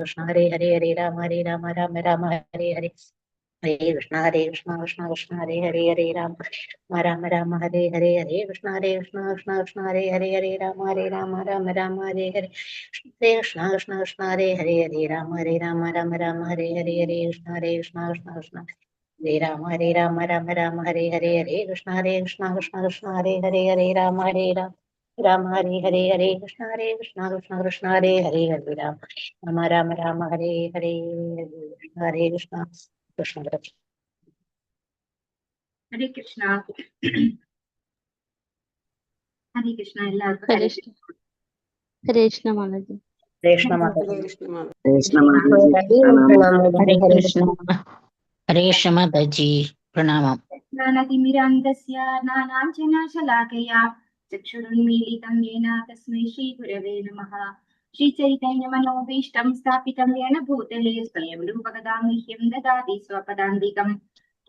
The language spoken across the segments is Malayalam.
കൃഷ്ണ ഹരേ ഹരേ ഹരേ രാമ രാമ രാമ ഹരേ ഹരേ ഹരേ കൃഷ്ണ കൃഷ്ണ കൃഷ്ണ ഹരേ ഹരേ ഹരേ രാമ രാമ ഹരേ ഹരേ ഹരേ കൃഷ്ണ കൃഷ്ണ ഹരേ ഹരേ രാമ രാമ ഹരേ ഹരേ കൃഷ്ണ കൃഷ്ണ ഹരേ ഹരേ രാമ രാമ ഹരേ ഹരേ കൃഷ്ണ കൃഷ്ണ ഹരേ രാമ ഹരേ ഹരേ കൃഷ്ണ കൃഷ്ണ ഹരേ ഹരേ രാമ ഹരേ കൃഷ്ണ ഹരേ ഹരേ രാമ ഹരേ ഹരേ ഹരേ കൃഷ്ണ കൃഷ്ണ ഹരേ കൃഷ്ണ. ഹരേ കൃഷ്ണ. എല്ലാവർക്കും ഹരേ കൃഷ്ണ മാതാജി. ഹരേ കൃഷ്ണ മാതാജി. ഹരേ കൃഷ്ണ മാതാജി. പ്രണാമം. ജ്ഞാനതിമിരാന്തസ്യ നാനാഞ്ജനശലാകയാ ചക്ഷുരുന്മീലിതം യേന തസ്മൈ ശ്രീഗുരവേ നമഃ. ശ്രീചൈതന്യമനോഭീഷ്ടം സ്ഥാപിതം യേന ഭൂതലേ സ്വയം രൂപകഥാമഹ്യം ദദാതി സ്വപദാന്തികം.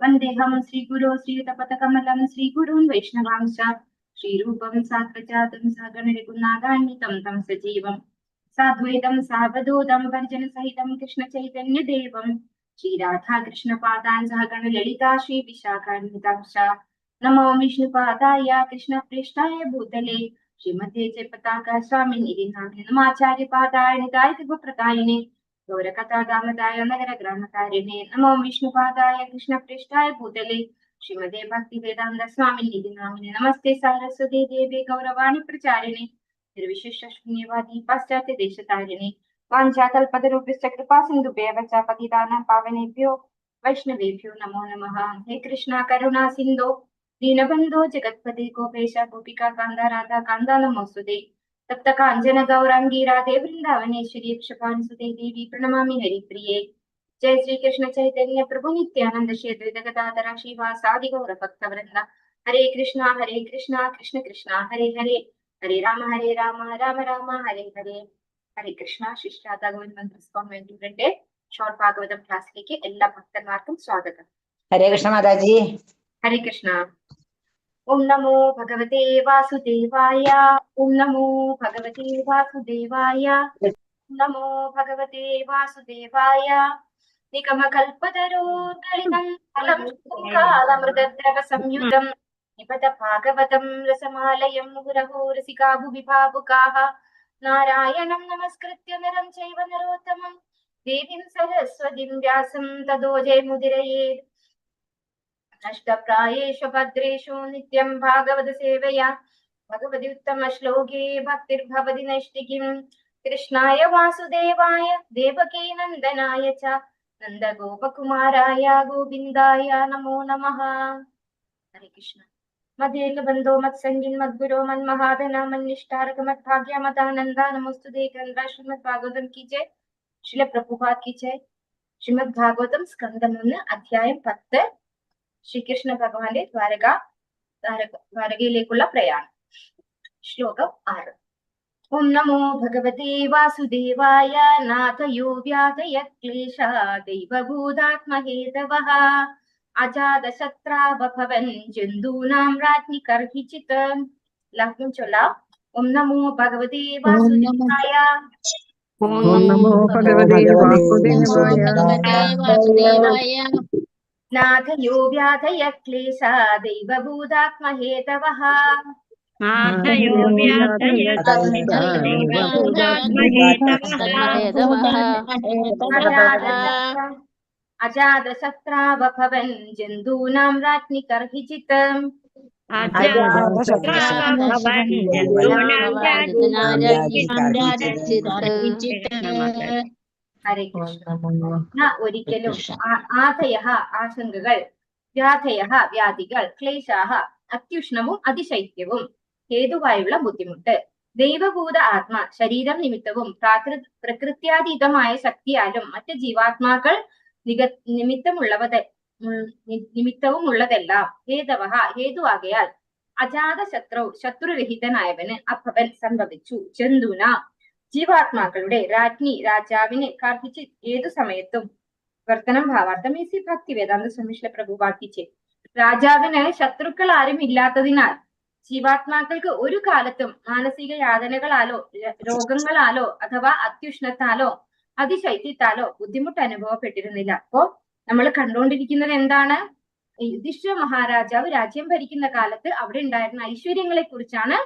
വന്ദേഹം ശ്രീഗുരോ ശ്രീയുതപദകമലം ശ്രീഗുരുൻ വൈഷ്ണവാംശ ശ്രീരൂപം സാത്വജാതം സഗണരഘുനാഥാന്വിതം തം സജീവം സാദ്വൈതം സാവധൂതം പരിജനസഹിതം കൃഷ്ണചൈതന്യദേവം ശ്രീരാധാകൃഷ്ണപാദാൻ സഹഗണ ലളിതാ ശ്രീ വിശാഖാന്വിതാംശ. നമോ വിഷ്ണുപാദായ കൃഷ്ണപ്രേഷ്ഠായ ഭൂതലേ ശ്രീമതേ ജയപതാക സ്വാമിനിധി നാമിനെ നമാചാര്യപാദായ നിതായ പ്രദായിനെ ഗൗരകഥാദാമതായ നഗരഗ്രാമകാരിണേ. നമോ വിഷ്ണുപാദായ കൃഷ്ണപ്രേഷ്ഠായ ഭൂതലേ ശ്രീമതേ ഭക്തിവേദാന്ത സ്വാമിനിധി നാമിനെ നമസ്തേ സാരസ്വതേ ദേവേ ഗൗരവാണി പ്രചാരിണേ നിർവിശേഷ ശൂന്യവാദി പാശ്ചാത്യ ദേശതാരിണേ. വാഞ്ചാകൽപതരുഭ്യശ്ച കൃപാ സിന്ധുഭ്യഃ ച പതിതാനാം പാവനേഭ്യോ വൈഷ്ണവേഭ്യോ നമോ നമഃ. ഹേ കൃഷ്ണ കരുണാ സിന്ധോ ദീനബന്ധോ ജഗത്പതി ഗോപേശ ഗോപികാ കാന്ത രാധാ കാന്ത നമോസ്തുതേ. തപ്ത കാഞ്ചന ഗൗരാംഗീ രാധേ വൃന്ദാവനേശ്വരി ക്ഷപാനുസുതേ ദേവി പ്രണമാമി ഹരിപ്രിയേ. ജയ ശ്രീകൃഷ്ണ ചൈതന്യ പ്രഭു നിത്യാനന്ദ ശ്രീ അദ്വൈത ഗദാധര ശ്രീവാസാദി ഗൗര ഭക്തവൃന്ദ. ഹരേ കൃഷ്ണ കൃഷ്ണ കൃഷ്ണ ഹരേ ഹരേ ഹരേ രാമ രാമ രാമ ഹരേ ഹരേ. ഹരേ കൃഷ്ണ. ശിഷ്ടാത ഗോവിന്ദ് കോൺവെന്റിന്റെ ഷോർട്ട് ഭാഗവതം ക്ലാസ്സിലേക്ക് എല്ലാ ഭക്തന്മാർക്കും സ്വാഗതം. ഹരേ കൃഷ്ണ മാതാജി. ഹരേ കൃഷ്ണ. ഓം നമോ ഭഗവതേ വാസുദേവായ. ഓം നമോ ഭഗവതേ വാസുദേവായ. നമോ ഭഗവതേ വാസുദേവായ. നിഗമകൽപതരോർഗളിതം ഫലം കാലമൃതദ്രവ സംയുതം നിപത ഭാഗവതം രസമാലയം മുഹുരഹോ രസികാ ഭുവി ഭാവുകാഃ. നാരായണം നമസ്കൃത്യ നരം ചൈവ നരോത്തമം ദേവീം സരസ്വതീം വ്യാസം തതോ ജയമുദിരയേത്. നഷ്ടപ്രായേഷു ഭദ്രേഷു നിത്യം ഭാഗവത സേവയാ ഭഗവതി ഉത്തമ ശ്ലോകേ ഭക്തിർഭവതി നൈഷ്ഠികീം. കൃഷ്ണായ വാസുദേവായ ദേവകീ നന്ദനായ ച നന്ദഗോപകുമാരായ ഗോവിന്ദായ നമോ നമഃ. ഹരേ കൃഷ്ണ. മദേകബന്ധോ മത്സംഗിൻ മദ്ഗുരോ മന്മഹാദന മന്നിഷ്ഠാരക മദ്ഭാഗ്യ മതാനന്ദ നമോസ്തുതേ. ഗ്രന്ഥ ശ്രീമദ് ഭാഗവതം की जय. श्रील प्रभुपाद की जय. ശ്രീമദ് ഭാഗവതം സ്കന്ധം 1 അധ്യായം 10. ശ്രീകൃഷ്ണ ഭഗവാന്റെ ദ്വാരകയിലേക്കുള്ള പ്രയാണം. ശ്ലോകം 6. ഓം നമോ ഭഗവതേ വാസുദേവായ. നാഥയോ വ്യാധയ ക്ലേശാ ദൈവഭൂതാത്മഹേതവഃ. അജാതശത്രാവഭവൻ ജന്തൂനാം രാജ്ഞി കർഹിചിത്. എല്ലാവർക്കും ചൊല്ലാം. ഓം നമോ ഭഗവതേ വാസുദേവായ. ഓം നമോ ഭഗവതേ വാസുദേവായ. നാഥയോ വ്യാധയ ക്ലേശാ ദൈവഭൂതാത്മഹേതവഃ. അജാതശത്രാവഭവൻ ജന്തൂനാം രാജ്ഞി കർഹിചിത്. ഹരേ കൃഷ്ണ. ഒരിക്കലും ആധയഃ ആശങ്കകൾ, വ്യാധയഃ വ്യാധികൾ, ക്ലേശാഹ അത്യുഷ്ണവും അതിശൈത്യവും, ഹേതുവായുള്ള ബുദ്ധിമുട്ട്, ദൈവഭൂത ആത്മ ശരീരം നിമിത്തവും പ്രകൃത്യാതീതമായ ശക്തിയാലും മറ്റ് ജീവാത്മാക്കൾ നിമിത്തവും ഉള്ളതെല്ലാം ഹേതവഃ ഹേതുവാകയാൽ അജാത ശത്രുരഹിതനായവന് അഭവൻ സംഭവിച്ചു. ജന്തുന ജീവാത്മാക്കളുടെ രാജ്ഞി രാജാവിനെ കർഹിച്ച് ഏതു സമയത്തും വർത്തനം ഭാവാർത്ഥം ഈ ഭക്തി വേദാന്ത സ്വാമിശ്രീല പ്രഭുപാദ് की जय. രാജാവിന് ശത്രുക്കൾ ആരും ഇല്ലാത്തതിനാൽ ജീവാത്മാക്കൾക്ക് ഒരു കാലത്തും മാനസിക യാതനകളാലോ രോഗങ്ങളാലോ അഥവാ അത്യുഷ്ണത്താലോ അതിശൈത്യത്താലോ ബുദ്ധിമുട്ട് അനുഭവപ്പെട്ടിരുന്നില്ല. അപ്പോ നമ്മൾ കണ്ടുകൊണ്ടിരിക്കുന്നത് എന്താണ്? യുധിഷ്ഠിര മഹാരാജാവ് രാജ്യം ഭരിക്കുന്ന കാലത്ത് അവിടെ ഉണ്ടായിരുന്ന ഐശ്വര്യങ്ങളെ കുറിച്ചാണ്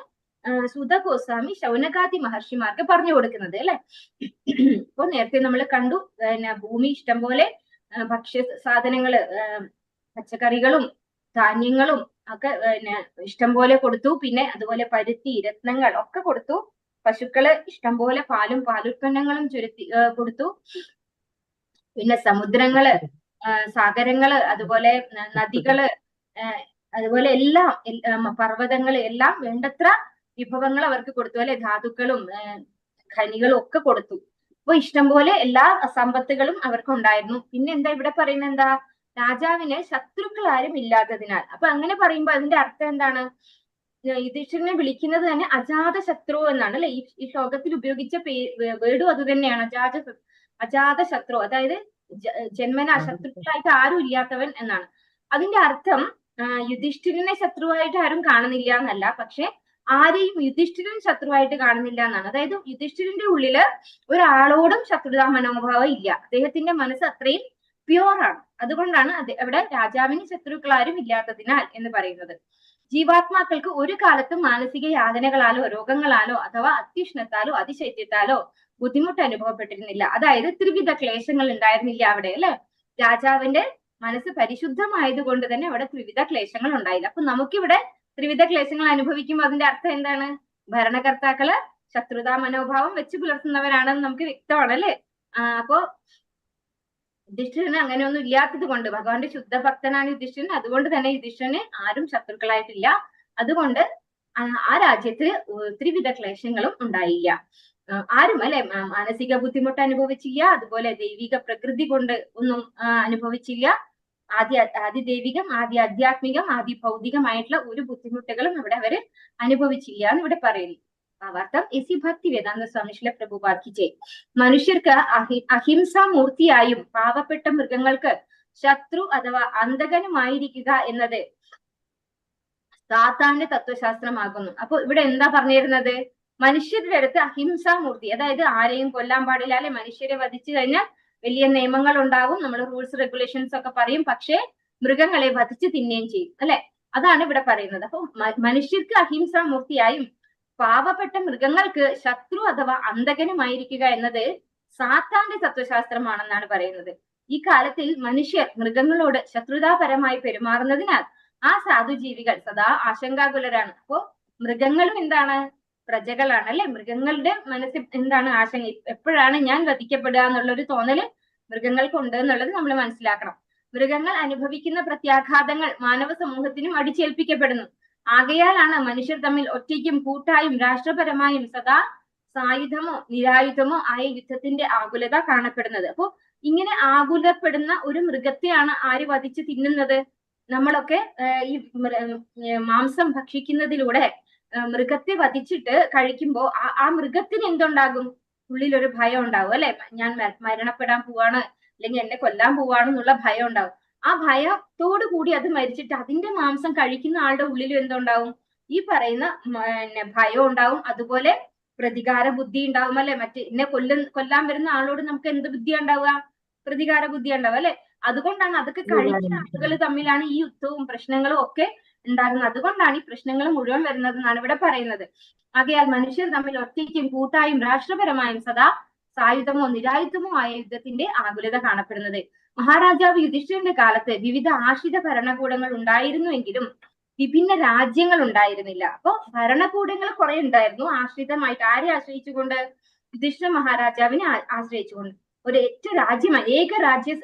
സുത ഗോസ്വാമി ശൗനകാദി മഹർഷിമാർക്ക് പറഞ്ഞു കൊടുക്കുന്നത് അല്ലെ. ഇപ്പൊ നേരത്തെ നമ്മൾ കണ്ടു, ഭൂമി ഇഷ്ടം പോലെ ഭക്ഷ്യ സാധനങ്ങള്, പച്ചക്കറികളും ധാന്യങ്ങളും ഒക്കെ ഇഷ്ടം പോലെ കൊടുത്തു. പിന്നെ അതുപോലെ പരുത്തി, രത്നങ്ങൾ ഒക്കെ കൊടുത്തു. പശുക്കള് ഇഷ്ടം പോലെ പാലും പാലുൽപ്പന്നങ്ങളും കൊടുത്തു. പിന്നെ സമുദ്രങ്ങള്, സാഗരങ്ങള്, അതുപോലെ നദികള്, അതുപോലെ എല്ലാം പർവ്വതങ്ങള് എല്ലാം വേണ്ടത്ര വിഭവങ്ങൾ അവർക്ക് കൊടുത്തു അല്ലെ. ധാതുക്കളും ഖനികളും ഒക്കെ കൊടുത്തു. അപ്പൊ ഇഷ്ടംപോലെ എല്ലാ സമ്പത്തുകളും അവർക്ക് ഉണ്ടായിരുന്നു. പിന്നെ എന്താ ഇവിടെ പറയുന്നത്? എന്താ? രാജാവിന് ശത്രുക്കൾ ആരും ഇല്ലാത്തതിനാൽ. അപ്പൊ അങ്ങനെ പറയുമ്പോ അതിന്റെ അർത്ഥം എന്താണ്? യുധിഷ്ഠിരനെ വിളിക്കുന്നത് തന്നെ അജാത ശത്രു എന്നാണ് അല്ലെ. ഈ ശ്ലോകത്തിൽ ഉപയോഗിച്ച വേർഡും അത് തന്നെയാണ്, അജാത ശത്രു. അതായത് ജന്മനാ ശത്രുക്കളായിട്ട് ആരും ഇല്ലാത്തവൻ എന്നാണ്. അതിന്റെ അർത്ഥം യുധിഷ്ഠിരനെ ശത്രുവായിട്ട് ആരും കാണുന്നില്ല എന്നല്ല, പക്ഷെ ആരെയും യുധിഷ്ഠിരൻ ശത്രുവായിട്ട് കാണുന്നില്ല എന്നാണ്. അതായത് യുധിഷ്ഠിരന്റെ ഉള്ളില് ഒരാളോടും ശത്രുതാ മനോഭാവം ഇല്ല. അദ്ദേഹത്തിന്റെ മനസ്സ് അത്രയും പ്യുവറാണ്. അതുകൊണ്ടാണ് അവിടെ രാജാവിന് ശത്രുക്കൾ ആരും ഇല്ലാത്തതിനാൽ എന്ന് പറയുന്നത്. ജീവാത്മാക്കൾക്ക് ഒരു കാലത്തും മാനസിക യാതനകളാലോ രോഗങ്ങളാലോ അഥവാ അത്യുഷ്ണത്താലോ അതിശൈത്യത്താലോ ബുദ്ധിമുട്ട് അനുഭവപ്പെട്ടിരുന്നില്ല. അതായത് ത്രിവിധ ക്ലേശങ്ങൾ ഉണ്ടായിരുന്നില്ല അവിടെ അല്ലെ. രാജാവിന്റെ മനസ്സ് പരിശുദ്ധമായത് കൊണ്ട് തന്നെ അവിടെ ത്രിവിധ ക്ലേശങ്ങൾ ഉണ്ടായില്ല. അപ്പൊ നമുക്കിവിടെ ത്രിവിധ ക്ലേശങ്ങൾ അനുഭവിക്കുമ്പോൾ അതിന്റെ അർത്ഥം എന്താണ്? ഭരണകർത്താക്കള് ശത്രുതാ മനോഭാവം വെച്ച് പുലർത്തുന്നവരാണെന്ന് നമുക്ക് വ്യക്തമാണ് അല്ലെ. അപ്പോ യുധിഷ്ഠിരന് അങ്ങനെയൊന്നും ഇല്ലാത്തത് കൊണ്ട്, ഭഗവാന്റെ ശുദ്ധ ഭക്തനാണ് യുധിഷ്ഠിരൻ, അതുകൊണ്ട് തന്നെ യുധിഷ്ഠിരന് ആരും ശത്രുക്കളായിട്ടില്ല. അതുകൊണ്ട് ആ രാജ്യത്ത് ത്രിവിധ ക്ലേശങ്ങളും ഉണ്ടായില്ല. ആരും അല്ലെ മാനസിക ബുദ്ധിമുട്ട് അനുഭവിച്ചില്ല. അതുപോലെ ദൈവിക പ്രകൃതി കൊണ്ട് ഒന്നും അനുഭവിച്ചില്ല. ആദി ദൈവികം, ആദി ആധ്യാത്മികം, ആദി ഭൗതികമായിട്ടുള്ള ഒരു ബുദ്ധിമുട്ടുകളും ഇവിടെ അവര് അനുഭവിച്ചില്ല എന്ന് ഇവിടെ പറയുന്നു. ഭാവാർത്ഥം എസി ഭക്തി വേദാന്ത സ്വാമി ശ്രീല പ്രഭുപാദ് കി ജയ്. മനുഷ്യർക്ക് അഹിംസാ മൂർത്തിയായും പാവപ്പെട്ട മൃഗങ്ങൾക്ക് ശത്രു അഥവാ അന്തകനുമായിരിക്കുക എന്നത് സാത്താന്റെ തത്വശാസ്ത്രമാകുന്നു. അപ്പൊ ഇവിടെ എന്താ പറഞ്ഞിരുന്നത്? മനുഷ്യരുടെ അടുത്ത് അഹിംസാമൂർത്തി, അതായത് ആരെയും കൊല്ലാൻ പാടില്ല അല്ലെ. മനുഷ്യരെ വധിച്ചു കഴിഞ്ഞാൽ വലിയ നിയമങ്ങൾ ഉണ്ടാകും, നമ്മൾ റൂൾസ് റെഗുലേഷൻസ് ഒക്കെ പറയും. പക്ഷെ മൃഗങ്ങളെ വധിച്ച് തിന്നുകയും ചെയ്യും അല്ലെ. അതാണ് ഇവിടെ പറയുന്നത്. അപ്പൊ മനുഷ്യർക്ക് അഹിംസാമൂർത്തിയായും പാവപ്പെട്ട മൃഗങ്ങൾക്ക് ശത്രു അഥവാ അന്തകനുമായിരിക്കുക എന്നത് സാത്താന്റെ തത്വശാസ്ത്രമാണെന്നാണ് പറയുന്നത്. ഈ കാലത്തിൽ മനുഷ്യർ മൃഗങ്ങളോട് ശത്രുതാപരമായി പെരുമാറുന്നതിനാൽ ആ സാധുജീവികൾ സദാ ആശങ്കാകുലരാണ്. അപ്പോ മൃഗങ്ങളും എന്താണ്? പ്രജകളാണ് അല്ലെ. മൃഗങ്ങളുടെ മനസ്സിൽ എന്താണ്? ആശങ്ക. എപ്പോഴാണ് ഞാൻ വധിക്കപ്പെടുക എന്നുള്ളൊരു തോന്നല് മൃഗങ്ങൾക്കുണ്ട് എന്നുള്ളത് നമ്മൾ മനസ്സിലാക്കണം. മൃഗങ്ങൾ അനുഭവിക്കുന്ന പ്രത്യാഘാതങ്ങൾ മാനവ സമൂഹത്തിനും അടിച്ചേൽപ്പിക്കപ്പെടുന്നു. ആകയാലാണ് മനുഷ്യർ തമ്മിൽ ഒറ്റയ്ക്കും കൂട്ടായും രാഷ്ട്രപരമായും സദാ സായുധമോ നിരായുധമോ ആയ യുദ്ധത്തിന്റെ ആകുലത കാണപ്പെടുന്നത്. അപ്പോ ഇങ്ങനെ ആകുലപ്പെടുന്ന ഒരു മൃഗത്തെയാണ് ആര് വധിച്ച് തിന്നുന്നത്? നമ്മളൊക്കെ ഈ മാംസം ഭക്ഷിക്കുന്നതിലൂടെ മൃഗത്തെ വധിച്ചിട്ട് കഴിക്കുമ്പോ ആ മൃഗത്തിന് എന്തുണ്ടാകും? ഉള്ളിലൊരു ഭയം ഉണ്ടാവും അല്ലെ. ഞാൻ മരണപ്പെടാൻ പോവാണ്, അല്ലെങ്കിൽ എന്നെ കൊല്ലാൻ പോവാണെന്നുള്ള ഭയം ഉണ്ടാവും. ആ ഭയത്തോടു കൂടി അത് മരിച്ചിട്ട് അതിന്റെ മാംസം കഴിക്കുന്ന ആളുടെ ഉള്ളിലും എന്തുണ്ടാവും? ഈ പറയുന്ന ഭയം ഉണ്ടാവും. അതുപോലെ പ്രതികാര ബുദ്ധി ഉണ്ടാവും അല്ലെ. എന്നെ കൊല്ലാൻ വരുന്ന ആളോട് നമുക്ക് എന്ത് ബുദ്ധിയാ ഉണ്ടാവുക? പ്രതികാര ബുദ്ധി ഉണ്ടാവും അല്ലെ. അതുകൊണ്ടാണ് അതൊക്കെ കഴിക്കുന്ന ആളുകൾ തമ്മിലാണ് ഈ യുദ്ധവും പ്രശ്നങ്ങളും ഒക്കെ ഉണ്ടാകുന്നത്. അതുകൊണ്ടാണ് ഈ പ്രശ്നങ്ങൾ മുഴുവൻ വരുന്നത് എന്നാണ് ഇവിടെ പറയുന്നത്. ആകയാൽ മനുഷ്യർ തമ്മിൽ ഒറ്റയ്ക്കും കൂട്ടായും രാഷ്ട്രപരമായും സദാ സായുധമോ നിരായുധമോ ആയ യുദ്ധത്തിന്റെ ആകുലത കാണപ്പെടുന്നത്. മഹാരാജാവ് യുധിഷ്ഠിരന്റെ കാലത്ത് വിവിധ ആശ്രിത ഭരണകൂടങ്ങൾ ഉണ്ടായിരുന്നുവെങ്കിലും വിഭിന്ന രാജ്യങ്ങൾ ഉണ്ടായിരുന്നില്ല. അപ്പൊ ഭരണകൂടങ്ങൾ കുറെ ഉണ്ടായിരുന്നു ആശ്രിതമായിട്ട്. ആരെ ആശ്രയിച്ചുകൊണ്ട്? യുധിഷ്ഠിര മഹാരാജാവിനെ ആശ്രയിച്ചുകൊണ്ട്. ഒരൊറ്റ രാജ്യമായി ഏക രാജ്യ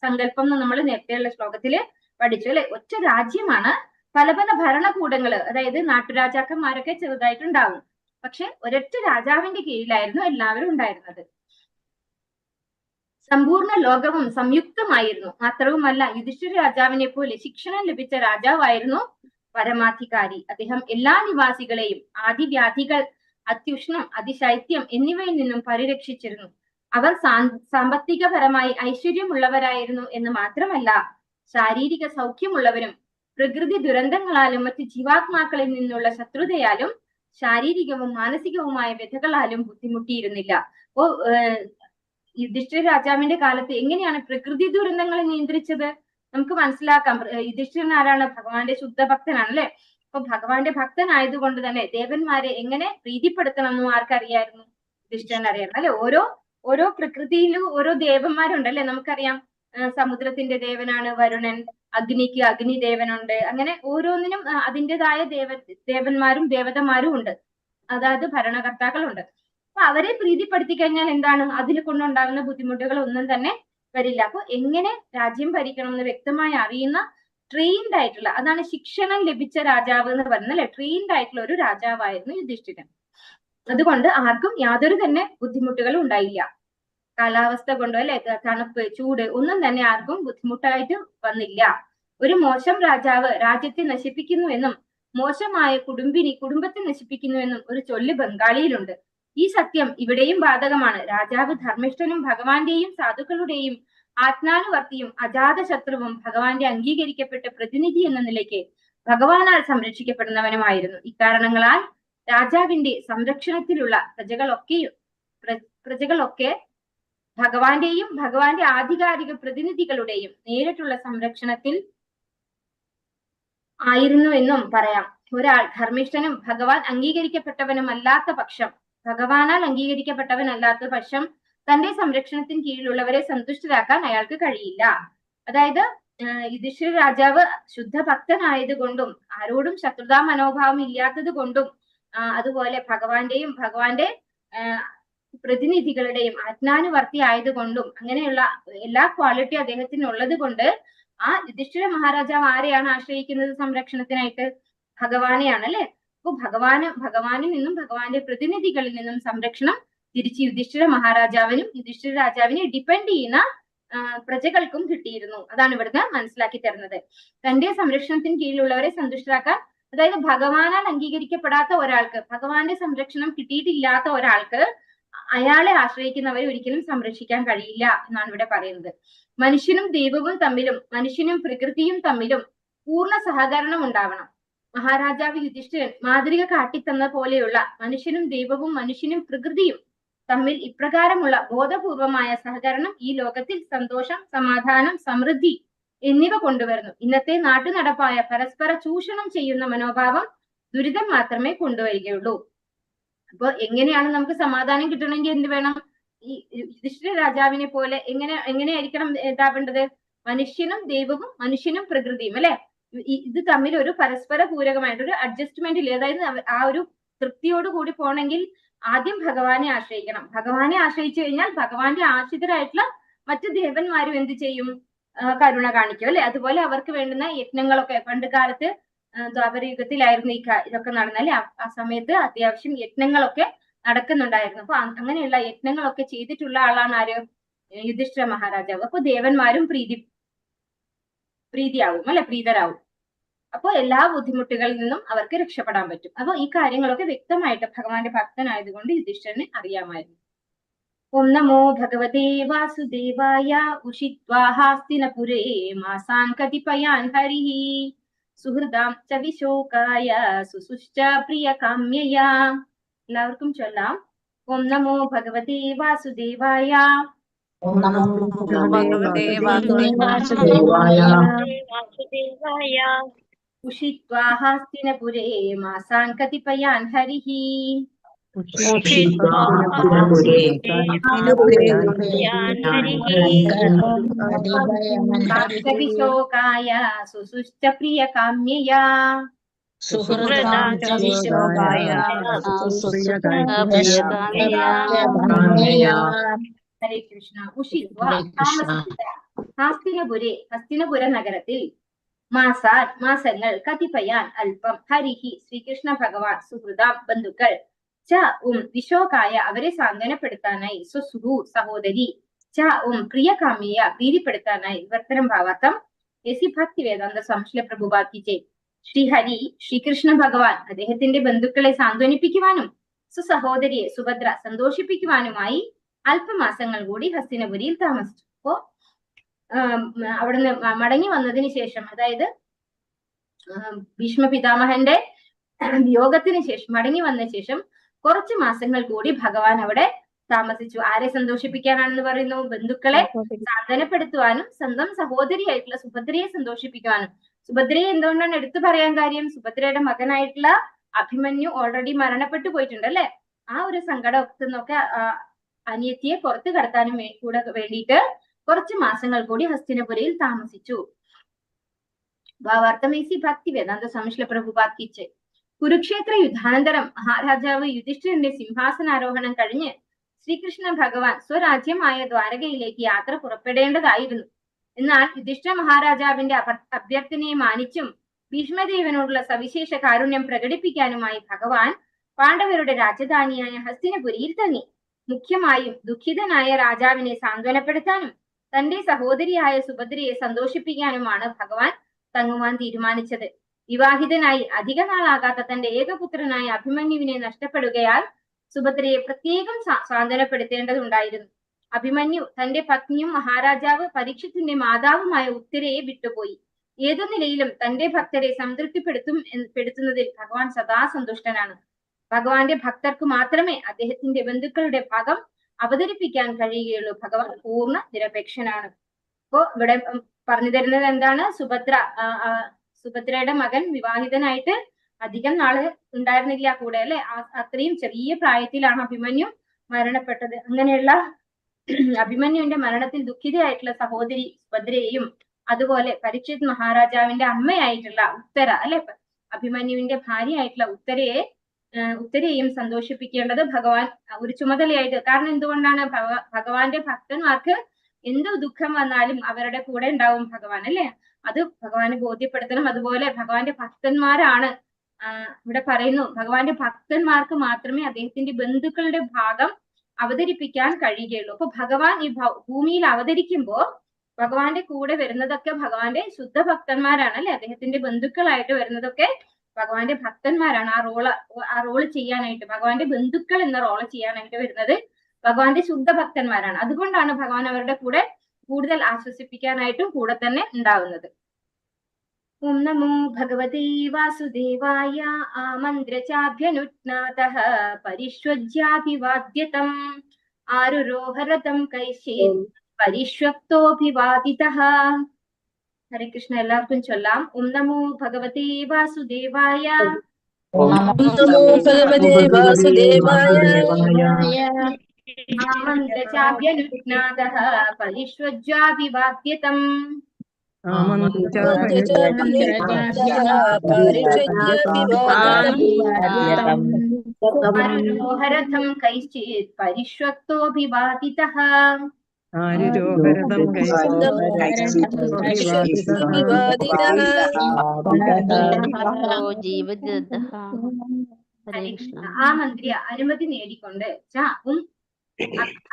സങ്കല്പം എന്ന് നമ്മൾ നേരത്തെയുള്ള ശ്ലോകത്തില് പഠിച്ചു അല്ലെ. ഒറ്റ രാജ്യമാണ്. പല പല ഭരണകൂടങ്ങള്, അതായത് നാട്ടുരാജാക്കന്മാരൊക്കെ ചെറുതായിട്ടുണ്ടാവും. പക്ഷെ ഒരൊറ്റ രാജാവിന്റെ കീഴിലായിരുന്നു എല്ലാവരും ഉണ്ടായിരുന്നത്. സമ്പൂർണ്ണ ലോകവും സംയുക്തമായിരുന്നു. മാത്രവുമല്ല യുധിഷ്ഠിര രാജാവിനെ പോലെ ശിക്ഷണം ലഭിച്ച രാജാവായിരുന്നു പരമാധികാരി. അദ്ദേഹം എല്ലാ നിവാസികളെയും ആദിവ്യാധികൾ, അത്യുഷ്ണം, അതിശൈത്യം എന്നിവയിൽ നിന്നും പരിരക്ഷിച്ചിരുന്നു. അവർ സാമ്പത്തികപരമായി ഐശ്വര്യമുള്ളവരായിരുന്നു എന്ന് മാത്രമല്ല ശാരീരിക സൗഖ്യമുള്ളവരും പ്രകൃതി ദുരന്തങ്ങളാലും മറ്റ് ജീവാത്മാക്കളിൽ നിന്നുള്ള ശത്രുതയാലും ശാരീരികവും മാനസികവുമായ വ്യഥകളാലും ബുദ്ധിമുട്ടിയിരുന്നില്ല. അപ്പോ യുധിഷ്ഠിര രാജാവിന്റെ കാലത്ത് എങ്ങനെയാണ് പ്രകൃതി ദുരന്തങ്ങളെ നിയന്ത്രിച്ചത് നമുക്ക് മനസ്സിലാക്കാം. യുധിഷ്ഠിരൻ ആരാണ്? ഭഗവാന്റെ ശുദ്ധഭക്തനാണ് അല്ലെ. അപ്പൊ ഭഗവാന്റെ ഭക്തനായതുകൊണ്ട് തന്നെ ദേവന്മാരെ എങ്ങനെ പ്രീതിപ്പെടുത്തണം എന്നും ആർക്കറിയായിരുന്നു? യുധിഷ്ഠിരൻ അറിയായിരുന്നു അല്ലെ. ഓരോ പ്രകൃതിയിലും ഓരോ ദേവന്മാരുണ്ട് അല്ലെ. നമുക്കറിയാം സമുദ്രത്തിന്റെ ദേവനാണ് വരുണൻ, അഗ്നിക്ക് അഗ്നിദേവനുണ്ട്. അങ്ങനെ ഓരോന്നിനും അതിൻ്റെതായ ദേവന്മാരും ദേവതമാരും ഉണ്ട്, അതായത് ഭരണകർത്താക്കളുണ്ട്. അപ്പൊ അവരെ പ്രീതിപ്പെടുത്തി കഴിഞ്ഞാൽ എന്താണ്? അതിനെ കൊണ്ടുണ്ടാകുന്ന ബുദ്ധിമുട്ടുകൾ ഒന്നും തന്നെ വരില്ല. അപ്പൊ എങ്ങനെ രാജ്യം ഭരിക്കണം എന്ന് വ്യക്തമായി അറിയുന്ന ട്രെയിൻഡ് ആയിട്ടുള്ള, അതാണ് ശിക്ഷണം ലഭിച്ച രാജാവ് എന്ന് പറയുന്നത് അല്ലെ. ട്രെയിൻഡ് ആയിട്ടുള്ള ഒരു രാജാവായിരുന്നു യുധിഷ്ഠിരൻ. അതുകൊണ്ട് ആർക്കും യാതൊരു തന്നെ ബുദ്ധിമുട്ടുകളും ഉണ്ടായില്ല. കാലാവസ്ഥ കൊണ്ടോ അല്ലെ, തണുപ്പ് ചൂട് ഒന്നും തന്നെ ആർക്കും ബുദ്ധിമുട്ടായിട്ട് വന്നില്ല. ഒരു മോശം രാജാവ് രാജ്യത്തെ നശിപ്പിക്കുന്നു എന്നും മോശമായ കുടുംബത്തെ നശിപ്പിക്കുന്നു എന്നും ഒരു ചൊല്ല് ബംഗാളിയിലുണ്ട്. ഈ സത്യം ഇവിടെയും ബാധകമാണ്. രാജാവ് ധർമ്മിഷ്ഠനും ഭഗവാന്റെയും സാധുക്കളുടെയും ആജ്ഞാനുവർത്തിയും അജാത ശത്രുവും ഭഗവാന്റെ അംഗീകരിക്കപ്പെട്ട പ്രതിനിധി എന്ന നിലയ്ക്ക് ഭഗവാനാൽ സംരക്ഷിക്കപ്പെടുന്നവനുമായിരുന്നു. ഇക്കാരണങ്ങളാൽ രാജാവിന്റെ സംരക്ഷണത്തിലുള്ള പ്രജകളൊക്കെ ഭഗവാന്റെയും ഭഗവാന്റെ ആധികാരിക പ്രതിനിധികളുടെയും നേരിട്ടുള്ള സംരക്ഷണത്തിൽ ആയിരുന്നു എന്നും പറയാം. ഒരാൾ ധർമ്മിഷ്ഠനും ഭഗവാനാൽ അംഗീകരിക്കപ്പെട്ടവനല്ലാത്ത പക്ഷം തന്റെ സംരക്ഷണത്തിന് കീഴിലുള്ളവരെ സന്തുഷ്ടരാക്കാൻ അയാൾക്ക് കഴിയില്ല. അതായത് യുധിഷ്ഠിര രാജാവ് ശുദ്ധഭക്തനായതുകൊണ്ടും ആരോടും ശത്രുതാ മനോഭാവം ഇല്ലാത്തത് കൊണ്ടും അതുപോലെ ഭഗവാന്റെ പ്രതിനിധികളുടെയും ആജ്ഞാനുവർത്തി ആയതുകൊണ്ടും അങ്ങനെയുള്ള എല്ലാ ക്വാളിറ്റി അദ്ദേഹത്തിന് ഉള്ളത് കൊണ്ട് ആ യുധിഷ്ഠിര മഹാരാജാവ് ആരെയാണ് ആശ്രയിക്കുന്നത് സംരക്ഷണത്തിനായിട്ട്? ഭഗവാനെയാണ് അല്ലെ. അപ്പൊ ഭഗവാനിൽ നിന്നും ഭഗവാന്റെ പ്രതിനിധികളിൽ നിന്നും സംരക്ഷണം തിരിച്ച് യുധിഷ്ഠിര മഹാരാജാവിനും യുധിഷ്ഠിര രാജാവിനെ ഡിപ്പെൻഡ് ചെയ്യുന്ന പ്രജകൾക്കും കിട്ടിയിരുന്നു. അതാണ് ഇവിടുന്ന് മനസ്സിലാക്കി തരുന്നത്. തന്റെ സംരക്ഷണത്തിന് കീഴിലുള്ളവരെ സന്തുഷ്ടരാക്കാൻ, അതായത് ഭഗവാനാൽ അംഗീകരിക്കപ്പെടാത്ത ഒരാൾക്ക്, ഭഗവാന്റെ സംരക്ഷണം കിട്ടിയിട്ടില്ലാത്ത ഒരാൾക്ക് അയാളെ ആശ്രയിക്കുന്നവരെ ഒരിക്കലും സംരക്ഷിക്കാൻ കഴിയില്ല എന്നാണ് ഇവിടെ പറയുന്നത്. മനുഷ്യനും ദൈവവും തമ്മിലും മനുഷ്യനും പ്രകൃതിയും തമ്മിലും പൂർണ്ണ സഹകരണം ഉണ്ടാവണം. മഹാരാജാവ് യുധിഷ്ഠിരൻ മാതൃക കാട്ടിത്തന്ന പോലെയുള്ള മനുഷ്യനും ദൈവവും മനുഷ്യനും പ്രകൃതിയും തമ്മിൽ ഇപ്രകാരമുള്ള ബോധപൂർവമായ സഹകരണം ഈ ലോകത്തിൽ സന്തോഷം, സമാധാനം, സമൃദ്ധി എന്നിവ കൊണ്ടുവരുന്നു. ഇന്നത്തെ നാട്ടുനടപ്പായ പരസ്പര ചൂഷണം ചെയ്യുന്ന മനോഭാവം ദുരിതം മാത്രമേ കൊണ്ടുവരികയുള്ളൂ. അപ്പൊ എങ്ങനെയാണ് നമുക്ക് സമാധാനം കിട്ടണമെങ്കിൽ എന്ത് വേണം? ഈ യുധിഷ്ഠിര രാജാവിനെ പോലെ എങ്ങനെയായിരിക്കണം ഇതാവേണ്ടത്? മനുഷ്യനും ദൈവവും മനുഷ്യനും പ്രകൃതിയും അല്ലെ, ഇത് തമ്മിൽ ഒരു പരസ്പര പൂരകമായിട്ട് ഒരു അഡ്ജസ്റ്റ്മെന്റ് ഇല്ല. അതായത് ആ ഒരു തൃപ്തിയോട് കൂടി പോണെങ്കിൽ ആദ്യം ഭഗവാനെ ആശ്രയിക്കണം. ഭഗവാനെ ആശ്രയിച്ചു കഴിഞ്ഞാൽ ഭഗവാന്റെ ആശ്രിതരായിട്ടുള്ള മറ്റു ദേവന്മാരും എന്ത് ചെയ്യും? കരുണ കാണിക്കും അല്ലെ. അതുപോലെ അവർക്ക് വേണ്ടുന്ന യജ്ഞങ്ങളൊക്കെ പണ്ട് കാലത്ത് ദ്വാപരയുഗത്തിലായിരുന്നു ഇതൊക്കെ നടന്നല്ലേ. ആ സമയത്ത് അത്യാവശ്യം യജ്ഞങ്ങളൊക്കെ നടക്കുന്നുണ്ടായിരുന്നു. അപ്പൊ അങ്ങനെയുള്ള യജ്ഞങ്ങളൊക്കെ ചെയ്തിട്ടുള്ള ആളാണ് ആര്? യുധിഷ്ഠിര മഹാരാജാവ്. അപ്പൊ ദേവന്മാരും പ്രീതിയാവും അല്ലെ, പ്രീതരാവും. അപ്പൊ എല്ലാ ബുദ്ധിമുട്ടുകളിൽ നിന്നും അവർക്ക് രക്ഷപ്പെടാൻ പറ്റും. അപ്പൊ ഈ കാര്യങ്ങളൊക്കെ വ്യക്തമായിട്ട് ഭഗവാന്റെ ഭക്തനായതുകൊണ്ട് യുധിഷ്ഠിരന് അറിയാമായിരുന്നു. ഓം നമോ ഭഗവതേ വാസുദേവായ ഉഷിത്വാ ഹാസ്തിനപുരേ മാസാൻ കതിപയാൻ ഹരിഃ സുഹൃദാം ച വിശോകായ സുസുശ്ച പ്രിയകാമ്യയാ. എല്ലാവർക്കും ചൊല്ലാം. ഓം നമോ ഭഗവതേ വാസുദേവായ ഓം നമോ ഭഗവതേ വാസുദേവായ ഉഷിത്വാ ഹാസ്തിനപുരേ മാസാൻ കതിപയാൻ ഹരിഃ വിശോകായ സുസുശ്ച പ്രിയകാമ്യയാ. ഹരേ കൃഷ്ണ. ഉഷിത്വാ ഹസ്തിനപുര നഗരത്തിൽ മാസങ്ങൾ കതിപയാൻ അല്പം ഹരിഹി ശ്രീകൃഷ്ണ ഭഗവാൻ സുഹൃദാം ബന്ധുക്കൾ വിശോകായ അവരെ സാന്ത്വനപ്പെടുത്താനായി സ്വസുഹു സഹോദരി പ്രിയകാമ്യ പ്രീതിപ്പെടുത്താനായി വിവർത്തനം ഭാവാർത്ഥം എസി ഭക്തി വേദാന്ത സംശ്ല പ്രഭുപാക്കിച്ചേ ശ്രീഹരി ശ്രീകൃഷ്ണ ഭഗവാൻ അദ്ദേഹത്തിന്റെ ബന്ധുക്കളെ സാന്ത്വനിപ്പിക്കുവാനും സുസഹോദരിയെ സുഭദ്ര സന്തോഷിപ്പിക്കുവാനുമായി അല്പമാസങ്ങൾ കൂടി ഹസ്തിനപുരിയിൽ താമസിച്ചു. അപ്പോ അവിടുന്ന് മടങ്ങി വന്നതിന് ശേഷം, അതായത് ഭീഷ്മ പിതാമഹന്റെ വിയോഗത്തിന് ശേഷം മടങ്ങി വന്ന ശേഷം കുറച്ച് മാസങ്ങൾ കൂടി ഭഗവാൻ അവിടെ താമസിച്ചു. ആരെ സന്തോഷിപ്പിക്കാനാണെന്ന് പറയുന്നു? ബന്ധുക്കളെ സാന്ത്വനപ്പെടുത്തുവാനും സ്വന്തം സഹോദരിയായിട്ടുള്ള സുഭദ്രയെ സന്തോഷിപ്പിക്കുവാനും. സുഭദ്രയെ എന്തുകൊണ്ടാണ് എടുത്തു പറയാൻ കാര്യം? സുഭദ്രയുടെ മകനായിട്ടുള്ള അഭിമന്യു ഓൾറെഡി മരണപ്പെട്ടു പോയിട്ടുണ്ട് അല്ലെ. ആ ഒരു സങ്കടത്തിൽ നിന്നൊക്കെ അനിയത്തിയെ പുറത്തു കടത്താനും കൂടെ വേണ്ടിയിട്ട് കുറച്ച് മാസങ്ങൾ കൂടി ഹസ്തിനപുരയിൽ താമസിച്ചു. ഭാവാർത്ഥം इसी ഭക്തി വേദാന്ത സ്വാമി പ്രഭുപാദ് की जय. കുരുക്ഷേത്ര യുദ്ധാനന്തരം മഹാരാജാവ് യുധിഷ്ഠിരന്റെ സിംഹാസനാരോഹണം കഴിഞ്ഞ് ശ്രീകൃഷ്ണ ഭഗവാൻ സ്വരാജ്യമായ ദ്വാരകയിലേക്ക് യാത്ര പുറപ്പെടേണ്ടതായിരുന്നു. എന്നാൽ യുധിഷ്ഠിര മഹാരാജാവിന്റെ അഭ്യർത്ഥനയെ മാനിച്ചും ഭീഷ്മദേവനോടുള്ള സവിശേഷ കാരുണ്യം പ്രകടിപ്പിക്കാനുമായി ഭഗവാൻ പാണ്ഡവരുടെ രാജധാനിയായ ഹസ്തിനപുരിയിൽ തങ്ങി. മുഖ്യമായും ദുഃഖിതനായ രാജാവിനെ സാന്ത്വനപ്പെടുത്താനും തന്റെ സഹോദരിയായ സുഭദ്രയെ സന്തോഷിപ്പിക്കാനുമാണ് ഭഗവാൻ തങ്ങുവാൻ തീരുമാനിച്ചത്. വിവാഹിതനായി അധിക നാളാകാത്ത തന്റെ ഏകപുത്രനായ അഭിമന്യുവിനെ നഷ്ടപ്പെടുകയാൽ സുഭദ്രയെ പ്രത്യേകം സാന്ത്വനപ്പെടുത്തേണ്ടതുണ്ടായിരുന്നു. അഭിമന്യു തന്റെ പത്നിയും മഹാരാജാവ് പരീക്ഷത്തിന്റെ മാതാവുമായ ഉത്തരയെ വിട്ടുപോയി. ഏതു നിലയിലും തന്റെ ഭക്തരെ സംതൃപ്തിപ്പെടുത്തുന്നതിൽ ഭഗവാൻ സദാ സന്തുഷ്ടനാണ്. ഭഗവാന്റെ ഭക്തർക്ക് മാത്രമേ അദ്ദേഹത്തിന്റെ ബന്ധുക്കളുടെ ഭാഗം അവതരിപ്പിക്കാൻ കഴിയുകയുള്ളൂ. ഭഗവാൻ പൂർണ്ണ നിരപേക്ഷനാണ്. അപ്പോ ഇവിടെ പറഞ്ഞു തരുന്നത് എന്താണ്? സുഭദ്രയുടെ മകൻ വിവാഹിതനായിട്ട് അധികം നാള് ഉണ്ടായിരുന്നില്ല കൂടെ അല്ലെ. അത്രയും ചെറിയ പ്രായത്തിലാണ് അഭിമന്യു മരണപ്പെട്ടത്. അങ്ങനെയുള്ള അഭിമന്യുവിന്റെ മരണത്തിൽ ദുഃഖിതയായിട്ടുള്ള സഹോദരി സുഭദ്രയെയും അതുപോലെ പരീക്ഷിത് മഹാരാജാവിന്റെ അമ്മയായിട്ടുള്ള ഉത്തര അല്ലെ, അഭിമന്യുവിന്റെ ഭാര്യയായിട്ടുള്ള ഉത്തരയെയും സന്തോഷിപ്പിക്കേണ്ടത് ഭഗവാൻ ഒരു ചുമതലയായിട്ട്. കാരണം എന്തുകൊണ്ടാണ്? ഭഗവാന്റെ ഭക്തന്മാർക്ക് എന്ത് ദുഃഖം വന്നാലും അവരുടെ കൂടെ ഉണ്ടാവും ഭഗവാൻ അല്ലെ. അത് ഭഗവാന് ബോധ്യപ്പെടുത്തണം. അതുപോലെ ഭഗവാന്റെ ഭക്തന്മാരാണ് ഇവിടെ പറയുന്നു, ഭഗവാന്റെ ഭക്തന്മാർക്ക് മാത്രമേ അദ്ദേഹത്തിന്റെ ബന്ധുക്കളുടെ ഭാഗം അവതരിപ്പിക്കാൻ കഴിയുകയുള്ളൂ. അപ്പൊ ഭഗവാൻ ഈ ഭൂമിയിൽ അവതരിക്കുമ്പോ ഭഗവാന്റെ കൂടെ വരുന്നതൊക്കെ ഭഗവാന്റെ ശുദ്ധ ഭക്തന്മാരാണ് അല്ലെ. അദ്ദേഹത്തിന്റെ ബന്ധുക്കളായിട്ട് വരുന്നതൊക്കെ ഭഗവാന്റെ ഭക്തന്മാരാണ്. ആ റോള് ചെയ്യാനായിട്ട്, ഭഗവാന്റെ ബന്ധുക്കൾ എന്ന റോള് ചെയ്യാനായിട്ട് വരുന്നത് ഭഗവാന്റെ ശുദ്ധ ഭക്തന്മാരാണ്. അതുകൊണ്ടാണ് ഭഗവാൻ അവരുടെ കൂടെ കൂടുതൽ ആശ്വസിപ്പിക്കാനായിട്ടും കൂടെ തന്നെ ഉണ്ടാവുന്നത്. ഓം നമോ ഭഗവതേ വാസുദേവായ ആമന്ത്രചാഭ്യനുജ്ഞാതഃ പരിഷ്വജ്യാഭിവാദ്യതം ആരുരോഹരതം കൈശേത് പരിഷ്വക്തോഭിവാദിതഃ. ഹരേ കൃഷ്ണ. എല്ലാവർക്കും ചൊല്ലാം. ഓം നമോ ഭഗവതേ വാസുദേവായ ആമന്ത്രചാഭ്യനുജ്ഞാതഃ പരിഷ്വജ്യാഭിവാദ്യതം ആരുരോഹരഥം കൈശ്ചിത് പരിഷ്വക്തോഭിവാദിതഃ. ആ മന്ത്രി അനുമതി നേടിക്കൊണ്ട്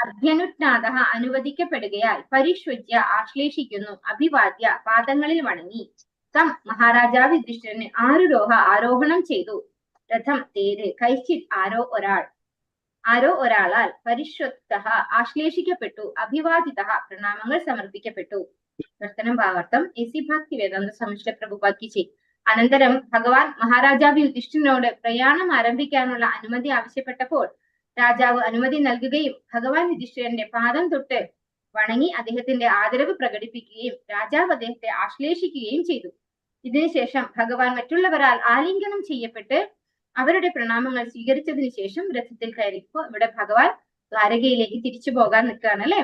അഭ്യനുജ്ഞാത അനുവദിക്കപ്പെടുകയാൽ പരിഷ്വജ്യ ആശ്ലേഷിക്കുന്നു, അഭിവാദ്യ പാദങ്ങളിൽ വണങ്ങി. തം മഹാരാജാവ് യുധിഷ്ഠിരന് ആരോഹണം ചെയ്തു. രഥം തേര് കൈശ്ചിത് ആരോ ഒരാളാൽ പരിഷ്വക്ത ആശ്ലേഷിക്കപ്പെട്ടു, അഭിവാദിത പ്രണാമങ്ങൾ സമർപ്പിക്കപ്പെട്ടു. വർത്തനം ഭാവാർത്ഥം എസി ഭക്തി വേദാന്ത സ്വാമി പ്രഭുപാദ് की जय. അനന്തരം ഭഗവാൻ മഹാരാജാവ് യുധിഷ്ഠിരനോട് പ്രയാണം ആരംഭിക്കാനുള്ള അനുമതി ആവശ്യപ്പെട്ടപ്പോൾ രാജാവ് അനുമതി നൽകുകയും ഭഗവാൻ യുധിഷ്ഠിരന്റെ പാദം തൊട്ട് വണങ്ങി അദ്ദേഹത്തിന്റെ ആദരവ് പ്രകടിപ്പിക്കുകയും രാജാവ് അദ്ദേഹത്തെ ആശ്ലേഷിക്കുകയും ചെയ്തു. ഇതിനുശേഷം ഭഗവാൻ മറ്റുള്ളവരാൽ ആലിംഗനം ചെയ്യപ്പെട്ട് അവരുടെ പ്രണാമങ്ങൾ സ്വീകരിച്ചതിന് ശേഷം രഥത്തിൽ കയറി. ഇപ്പോ ഇവിടെ ഭഗവാൻ ദ്വാരകയിലേക്ക് തിരിച്ചു പോകാൻ നിൽക്കുകയാണ് അല്ലെ.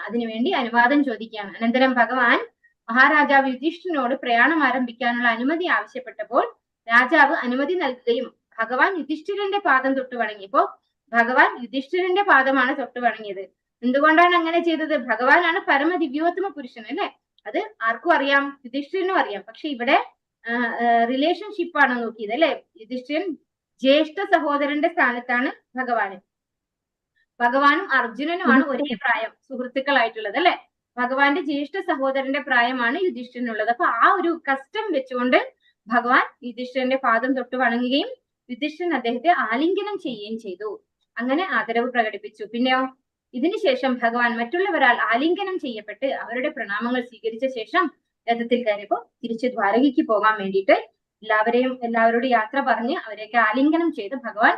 അതിനുവേണ്ടി അനുവാദം ചോദിക്കുകയാണ്. അനന്തരം ഭഗവാൻ മഹാരാജാവ് യുധിഷ്ഠിരനോട് പ്രയാണം ആരംഭിക്കാനുള്ള അനുമതി ആവശ്യപ്പെട്ടപ്പോൾ രാജാവ് അനുമതി നൽകുകയും ഭഗവാൻ യുധിഷ്ഠിരന്റെ പാദം തൊട്ട് വണങ്ങിയപ്പോ ഭഗവാൻ യുധിഷ്ഠിരന്റെ പാദമാണ് തൊട്ട് വണങ്ങിയത്. എന്തുകൊണ്ടാണ് അങ്ങനെ ചെയ്തത്? ഭഗവാനാണ് പരമദിവ്യോത്തമ പുരുഷൻ അല്ലെ. അത് ആർക്കും അറിയാം, യുധിഷ്ഠിരനും അറിയാം. പക്ഷെ ഇവിടെ റിലേഷൻഷിപ്പ് ആണ് നോക്കിയത് അല്ലെ. യുധിഷ്ഠിരൻ ജ്യേഷ്ഠ സഹോദരന്റെ സ്ഥാനത്താണ് ഭഗവാനും അർജുനനുമാണ് ഒരേ പ്രായം സുഹൃത്തുക്കളായിട്ടുള്ളത് അല്ലെ. ഭഗവാന്റെ ജ്യേഷ്ഠ സഹോദരന്റെ പ്രായമാണ് യുധിഷ്ഠിരനുള്ളത്. അപ്പൊ ആ ഒരു കസ്റ്റം വെച്ചുകൊണ്ട് ഭഗവാൻ യുധിഷ്ഠിരന്റെ പാദം തൊട്ട് വണങ്ങുകയും യുധിഷ്ഠിരൻ അദ്ദേഹത്തെ ആലിംഗനം ചെയ്യുകയും ചെയ്തു. അങ്ങനെ ആദരവ് പ്രകടിപ്പിച്ചു. പിന്നെയോ ഇതിനുശേഷം ഭഗവാൻ മറ്റുള്ളവരാൽ ആലിംഗനം ചെയ്യപ്പെട്ട് അവരുടെ പ്രണാമങ്ങൾ സ്വീകരിച്ച ശേഷം രഥത്തിൽ കയറിയപ്പോ തിരിച്ച് ദ്വാരകയ്ക്ക് പോകാൻ വേണ്ടിയിട്ട് എല്ലാവരോടും യാത്ര പറഞ്ഞ് അവരെയൊക്കെ ആലിംഗനം ചെയ്ത് ഭഗവാൻ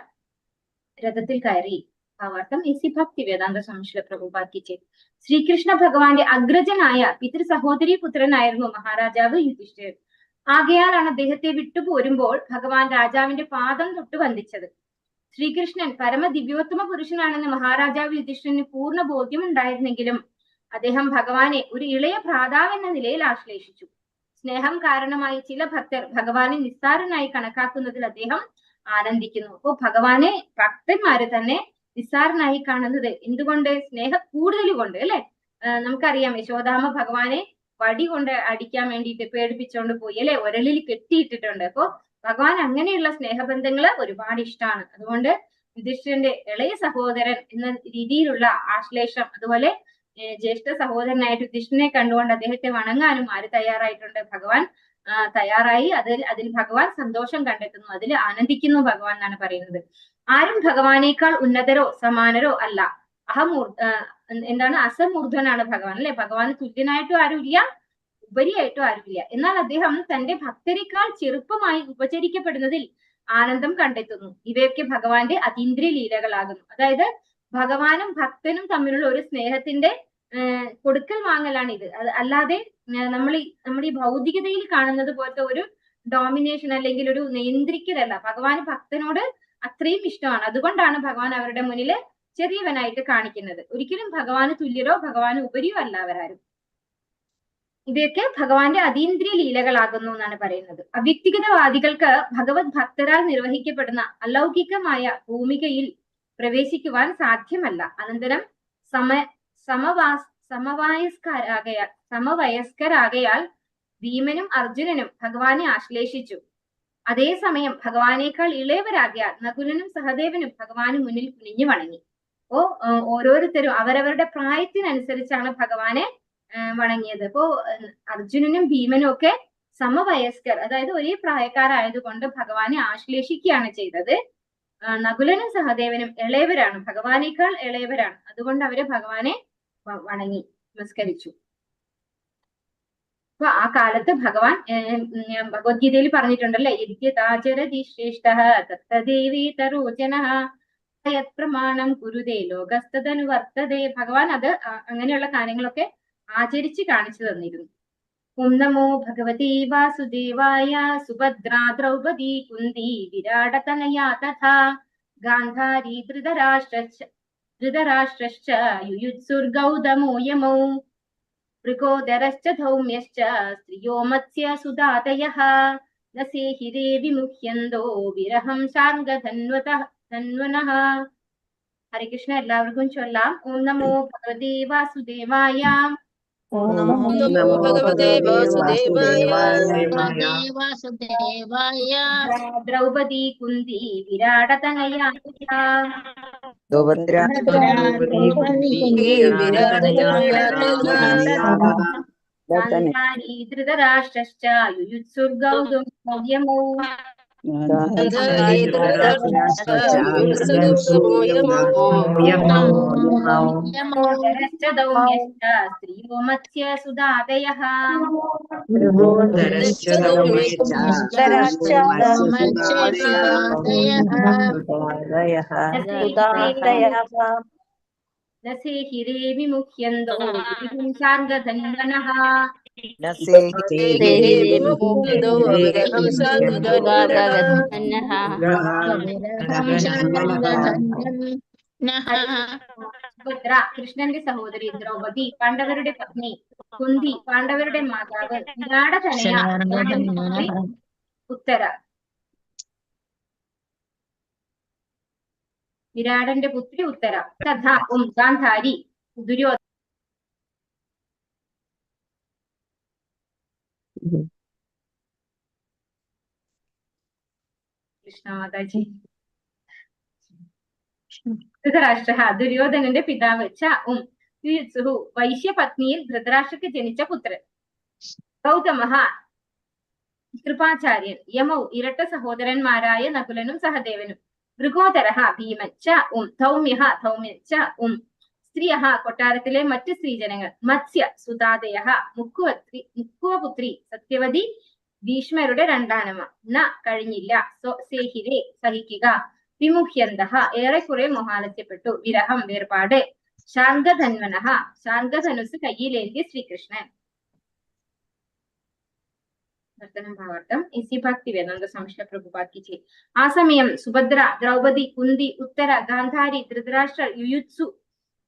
രഥത്തിൽ കയറി. ഭാവാർത്ഥം ഇസി ഭക്തി വേദാന്ത സംശയ പ്രഭുപാക്കിച്ച് ശ്രീകൃഷ്ണ ഭഗവാന്റെ അഗ്രജനായ പിതൃ സഹോദരി പുത്രനായിരുന്നു മഹാരാജാവ് യുധിഷ്ഠിരൻ. ആകയാലാണ് അദ്ദേഹത്തെ വിട്ടുപോരുമ്പോൾ ഭഗവാൻ രാജാവിന്റെ പാദം തൊട്ട് വന്ദിച്ചത്. ശ്രീകൃഷ്ണൻ പരമദിവ്യോത്തമ പുരുഷനാണെന്ന് മഹാരാജാവ് യുധിഷ്ഠിരന് പൂർണ്ണ ബോധ്യമുണ്ടായിരുന്നെങ്കിലും അദ്ദേഹം ഭഗവാനെ ഒരു ഇളയ ഭ്രാതാവ് എന്ന നിലയിൽ ആശ്ലേഷിച്ചു. സ്നേഹം കാരണമായി ചില ഭക്തർ ഭഗവാനെ നിസ്സാരനായി കണക്കാക്കുന്നതിൽ അദ്ദേഹം ആനന്ദിക്കുന്നു. അപ്പോ ഭഗവാനെ ഭക്തന്മാര് തന്നെ നിസ്സാരനായി കാണുന്നത് എന്തുകൊണ്ട്? സ്നേഹ കൂടുതൽ കൊണ്ട്, അല്ലെ? നമുക്കറിയാം യശോദാമ്മ ഭഗവാനെ വടി കൊണ്ട് അടിക്കാൻ വേണ്ടിയിട്ട് പേടിപ്പിച്ചുകൊണ്ട് പോയി, അല്ലെ? ഉരലിൽ കെട്ടിയിട്ടിട്ടുണ്ട്. അപ്പോ ഭഗവാൻ അങ്ങനെയുള്ള സ്നേഹബന്ധങ്ങള് ഒരുപാട് ഇഷ്ടമാണ്. അതുകൊണ്ട് യുധിഷ്ഠിരന്റെ ഇളയ സഹോദരൻ എന്ന രീതിയിലുള്ള ആശ്ലേഷം, അതുപോലെ ജ്യേഷ്ഠ സഹോദരനായിട്ട് യുധിഷ്ഠിരനെ കണ്ടുകൊണ്ട് അദ്ദേഹത്തെ വണങ്ങാനും ആര് തയ്യാറായിട്ടുണ്ട്? ഭഗവാൻ തയ്യാറായി. അതിൽ ഭഗവാൻ സന്തോഷം കണ്ടെത്തുന്നു, അതിൽ ആനന്ദിക്കുന്നു ഭഗവാൻ എന്നാണ് പറയുന്നത്. ആരും ഭഗവാനേക്കാൾ ഉന്നതരോ സമാനരോ അല്ല. അസമൂർധനാണ് ഭഗവാൻ, അല്ലെ? ഭഗവാന് തുല്യനായിട്ടും ആരുമില്ല, ഉപരിയായിട്ടും ആരുമില്ല. എന്നാൽ അദ്ദേഹം തന്റെ ഭക്തരെക്കാൾ ചെറുപ്പമായി ഉപചരിക്കപ്പെടുന്നതിൽ ആനന്ദം കണ്ടെത്തുന്നു. ഇവയൊക്കെ ഭഗവാന്റെ അതീന്ദ്രിയ ലീലകളാകുന്നു. അതായത് ഭഗവാനും ഭക്തനും തമ്മിലുള്ള ഒരു സ്നേഹത്തിന്റെ കൊടുക്കൽ വാങ്ങലാണ് ഇത്. അല്ലാതെ നമ്മൾ ഈ ഭൗതികതയിൽ കാണുന്നത് പോലത്തെ ഒരു ഡോമിനേഷൻ അല്ലെങ്കിൽ ഒരു നിയന്ത്രിക്കലല്ല. ഭഗവാന് ഭക്തനോട് അത്രയും ഇഷ്ടമാണ്. അതുകൊണ്ടാണ് ഭഗവാൻ അവരുടെ മുന്നില് ചെറിയവനായിട്ട് കാണിക്കുന്നത്. ഒരിക്കലും ഭഗവാന് തുല്യരോ ഭഗവാന് ഉപരിയോ അല്ല അവരാരും. ഇവയൊക്കെ ഭഗവാന്റെ അതീന്ദ്രിയ ലീലകളാകുന്നു എന്നാണ് പറയുന്നത്. അവ്യക്തിഗതവാദികൾക്ക് ഭഗവത് ഭക്തരാൽ നിർവഹിക്കപ്പെടുന്ന അലൗകികമായ ഭൂമികയിൽ പ്രവേശിക്കുവാൻ സാധ്യമല്ല. അനന്തരം സമവയസ്കരാകയാൽ ഭീമനും അർജുനനും ഭഗവാനെ ആശ്ലേഷിച്ചു. അതേസമയം ഭഗവാനേക്കാൾ ഇളയവരാകിയാൽ നകുലനും സഹദേവനും ഭഗവാന് മുന്നിൽ കുനിഞ്ഞു വണങ്ങി. ഓരോരുത്തരും അവരവരുടെ പ്രായത്തിനനുസരിച്ചാണ് ഭഗവാനെ വണങ്ങിയത്. അപ്പോ അർജുനനും ഭീമനും ഒക്കെ സമവയസ്കർ, അതായത് ഒരേ പ്രായക്കാരായതുകൊണ്ട് ഭഗവാനെ ആശ്ലേഷിക്കുകയാണ് ചെയ്തത്. നകുലനും സഹദേവനും ഇളയവരാണ്, ഭഗവാനേക്കാൾ ഇളയവരാണ്. അതുകൊണ്ട് അവര് ഭഗവാനെ വണങ്ങി നമസ്കരിച്ചു. അപ്പൊ ആ കാലത്ത് ഭഗവാൻ ഭഗവത്ഗീതയിൽ പറഞ്ഞിട്ടുണ്ടല്ലേ, യദ്യതാചരതി ശ്രേഷ്ഠഃ തത്തദേവേതരോചനഃ പ്രമാണം കുരുതേ ലോകസ്തദനുവർത്തതേ. ഭഗവാൻ അത് അങ്ങനെയുള്ള കാര്യങ്ങളൊക്കെ ആചരിച്ച് കാണിച്ചു തന്നിരുന്നു. ഓം നമോ ഭഗവതി വാസുദേവായ. സുഭദ്രാ ദ്രൗപദി കുന്തി വിരാടതനയാ തഥാ ഗാന്ധാരി ധൃതരാഷ്ട്രശ്ച യുയുത്സുർഗൗതമോ യമൗ മൃഗോദരശ്ച ധൗമ്യശ്ച സ്ത്രിയോ മത്സ്യ സുതാതയഃ നസേഹിരേ വിമുഹ്യന്തോ വിരഹം ശാർഗധന്വനഃ. ഹരേ കൃഷ്ണ. എല്ലാവർക്കും ചൊല്ലാം. ഓം നമോ ഭഗവതി വാസുദേവായ. ഓം നമോ ഭഗവതേ വാസുദേവായ. ദ്രൗപദി കുന്തി വിരാടതനയാ ഗാന്ധാരി ധൃതരാഷ്ട്രശ്ച യുയുത്സുർഗൗതമോ സ്ത്രീയോ മത്സ്യ സുതാതയഃ നസേഹിരേ വിമുഹ്യന്തോ ശാർഗധന്വനഃ. സുഭദ്ര കൃഷ്ണന്റെ സഹോദരി, ദ്രൗപദി പാണ്ഡവരുടെ പത്നി, കുന്തി പാണ്ഡവരുടെ മാതാവ്, വിരാടതനയ ഉത്തര വിരാടന്റെ പുത്രി ഉത്തര തഥാ ഗാന്ധാരി ദുര്യോധന കൃഷ്ണ മാതാജി ധൃതരാഷ്ട്ര ദുര്യോധനന്റെ പിതാവ് യുയുത്സുഹു വൈശ്യപത്നിയിൽ ധൃതരാഷ്ട്രക്ക് ജനിച്ച പുത്രൻ. ഗൗതമഃ കൃപാചാര്യൻ. യമൗ ഇരട്ട സഹോദരന്മാരായ നകുലനും സഹദേവനും. മൃഗോദരഃ ഭീമൻ ധൗമ്യഃ ധൗമ്യൻ സ്ത്രീയഃ കൊട്ടാരത്തിലെ മറ്റ് സ്ത്രീജനങ്ങൾ. മത്സ്യ സുതാതയഃ മുക്കുവപുത്രി സത്യവതി ഭീഷ്മരുടെ രണ്ടാനമ്മ. കഴിഞ്ഞില്ല സേഹിരേ സഹിക്കുക. വിമുഹ്യന്തഃ ഏറെക്കുറെ മോഹാലസ്യപ്പെട്ടു. വിരഹം വേർപാട്. ശാർഗധന്വനഃ ശാർഗധനുസ് കയ്യിലേന്തിയ ശ്രീകൃഷ്ണൻ. ഭാവാർത്ഥം ഇസി ഭക്തി വേദാന്ത സംശയ പ്രഭുപാദ്. ആ സമയം സുഭദ്ര, ദ്രൗപദി, കുന്തി, ഉത്തര, ഗാന്ധാരി, ധൃതരാഷ്ട്രർ, യുയുത്സു,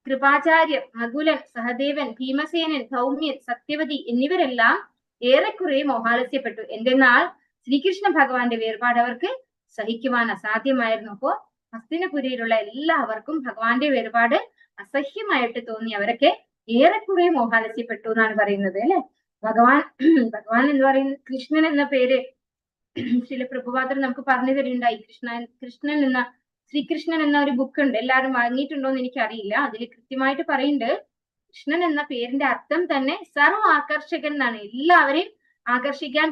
കൃപാചാര്യർ, നകുലൻ, സഹദേവൻ, ഭീമസേനൻ, സൗമ്യൻ, സത്യവതി എന്നിവരെല്ലാം ഏറെക്കുറെ മോഹാലസ്യപ്പെട്ടു. എന്തെന്നാൽ ശ്രീകൃഷ്ണ ഭഗവാന്റെ വേർപാട് അവർക്ക് സഹിക്കുവാൻ അസാധ്യമായിരുന്നു. അപ്പോ ഹസ്തിനപുരിയിലുള്ള എല്ലാവർക്കും ഭഗവാന്റെ വേർപാട് അസഹ്യമായിട്ട് തോന്നി. അവരൊക്കെ ഏറെക്കുറെ മോഹാലസ്യപ്പെട്ടു എന്നാണ് പറയുന്നത് അല്ലെ. ഭഗവാൻ എന്ന് പറയുന്ന കൃഷ്ണൻ എന്ന പേര് ചില പ്രഭുപാദർ നമുക്ക് പറഞ്ഞു തരുന്നുണ്ടായി. ശ്രീകൃഷ്ണൻ എന്ന ഒരു ബുക്ക് ഉണ്ട്, എല്ലാവരും വാങ്ങിയിട്ടുണ്ടോ എന്ന് എനിക്കറിയില്ല. അതിൽ കൃത്യമായിട്ട് പറയുന്നുണ്ട് കൃഷ്ണൻ എന്ന പേരിന്റെ അർത്ഥം തന്നെ സർവ ആകർഷകൻ എന്നാണ്. എല്ലാവരെയും ആകർഷിക്കാൻ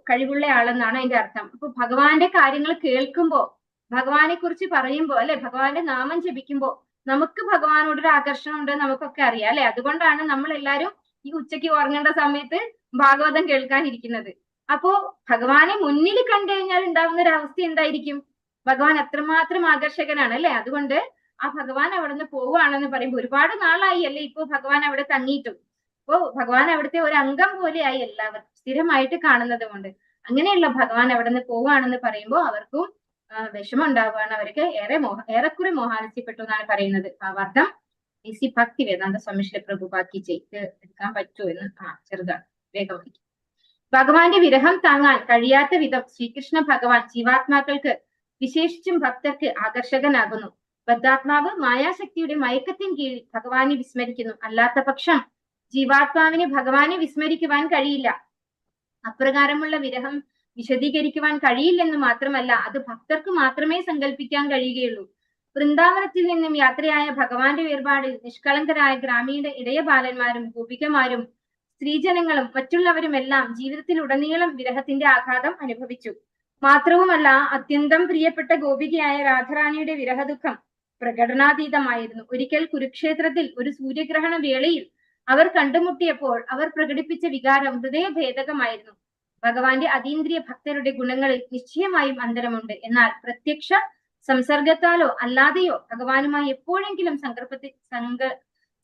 കഴിവുള്ള ആളെന്നാണ് അതിന്റെ അർത്ഥം. അപ്പൊ ഭഗവാന്റെ കാര്യങ്ങൾ കേൾക്കുമ്പോ, ഭഗവാനെ കുറിച്ച് പറയുമ്പോ അല്ലെ, ഭഗവാന്റെ നാമം ജപിക്കുമ്പോ നമുക്ക് ഭഗവാനോടൊരു ആകർഷണം ഉണ്ട്, നമുക്കൊക്കെ അറിയാം അല്ലെ. അതുകൊണ്ടാണ് നമ്മൾ എല്ലാവരും ഈ ഉച്ചയ്ക്ക് ഉറങ്ങേണ്ട സമയത്ത് ഭാഗവതം കേൾക്കാനിരിക്കുന്നത്. അപ്പോ ഭഗവാനെ മുന്നിൽ കണ്ടു കഴിഞ്ഞാൽ ഉണ്ടാകുന്ന ഒരു അവസ്ഥ എന്തായിരിക്കും? ഭഗവാൻ അത്രമാത്രം ആകർഷകനാണ് അല്ലെ. അതുകൊണ്ട് ആ ഭഗവാൻ അവിടെ നിന്ന് പോവുകയാണെന്ന് പറയുമ്പോൾ ഒരുപാട് നാളായി അല്ലെ ഇപ്പൊ ഭഗവാൻ അവിടെ തങ്ങിയിട്ടും. അപ്പോ ഭഗവാൻ അവിടുത്തെ ഒരു അംഗം പോലെയായി എല്ലാവരും സ്ഥിരമായിട്ട് കാണുന്നത് കൊണ്ട്. അങ്ങനെയുള്ള ഭഗവാൻ അവിടെ നിന്ന് പോവുകയാണെന്ന് പറയുമ്പോൾ അവർക്കും വിഷമം ഉണ്ടാവുകയാണ്. അവർക്ക് ഏറെക്കുറെ മോഹാലസ്യപ്പെട്ടു എന്നാണ് പറയുന്നത്. ഭാവാർത്ഥം ഇസി ഭക്തി വേദാന്ത സ്വാമിശ്രീ പ്രഭുപാദ് ചെയ്ത് എടുക്കാൻ പറ്റുമോ എന്ന് ചെറുതാണ്, വേഗം. ഭഗവാന്റെ വിരഹം താങ്ങാൻ കഴിയാത്ത വിധം ശ്രീകൃഷ്ണ ഭഗവാൻ ജീവാത്മാക്കൾക്ക്, വിശേഷിച്ചും ഭക്തർക്ക് ആകർഷകനാകുന്നു. ബദ്ധാത്മാവ് മായാശക്തിയുടെ മയക്കത്തിൻ കീഴിൽ ഭഗവാനെ വിസ്മരിക്കുന്നു. അല്ലാത്ത പക്ഷം ജീവാത്മാവിന് ഭഗവാനെ വിസ്മരിക്കുവാൻ കഴിയില്ല. അപ്രകാരമുള്ള വിരഹം വിശദീകരിക്കുവാൻ കഴിയില്ലെന്ന് മാത്രമല്ല, അത് ഭക്തർക്ക് മാത്രമേ സങ്കല്പിക്കാൻ കഴിയുകയുള്ളൂ. വൃന്ദാവനത്തിൽ നിന്നും യാത്രയായ ഭഗവാന്റെ വേർപാടിൽ നിഷ്കളങ്കരായ ഗ്രാമീണ ഇടയബാലന്മാരും ഗോപികമാരും സ്ത്രീജനങ്ങളും മറ്റുള്ളവരുമെല്ലാം ജീവിതത്തിലുടനീളം വിരഹത്തിന്റെ ആഘാതം അനുഭവിച്ചു. മാത്രവുമല്ല, അത്യന്തം പ്രിയപ്പെട്ട ഗോപികയായ രാധാറാണിയുടെ വിരഹദുഃഖം പ്രകടനാതീതമായിരുന്നു. ഒരിക്കൽ കുരുക്ഷേത്രത്തിൽ ഒരു സൂര്യഗ്രഹണ വേളയിൽ അവർ കണ്ടുമുട്ടിയപ്പോൾ അവർ പ്രകടിപ്പിച്ച വികാരം ഹൃദയഭേദകമായിരുന്നു. ഭഗവാന്റെ അതീന്ദ്രിയ ഭക്തരുടെ ഗുണങ്ങളിൽ നിശ്ചയമായും അന്തരമുണ്ട്. എന്നാൽ പ്രത്യക്ഷ സംസർഗത്താലോ അല്ലാതെയോ ഭഗവാനുമായി എപ്പോഴെങ്കിലും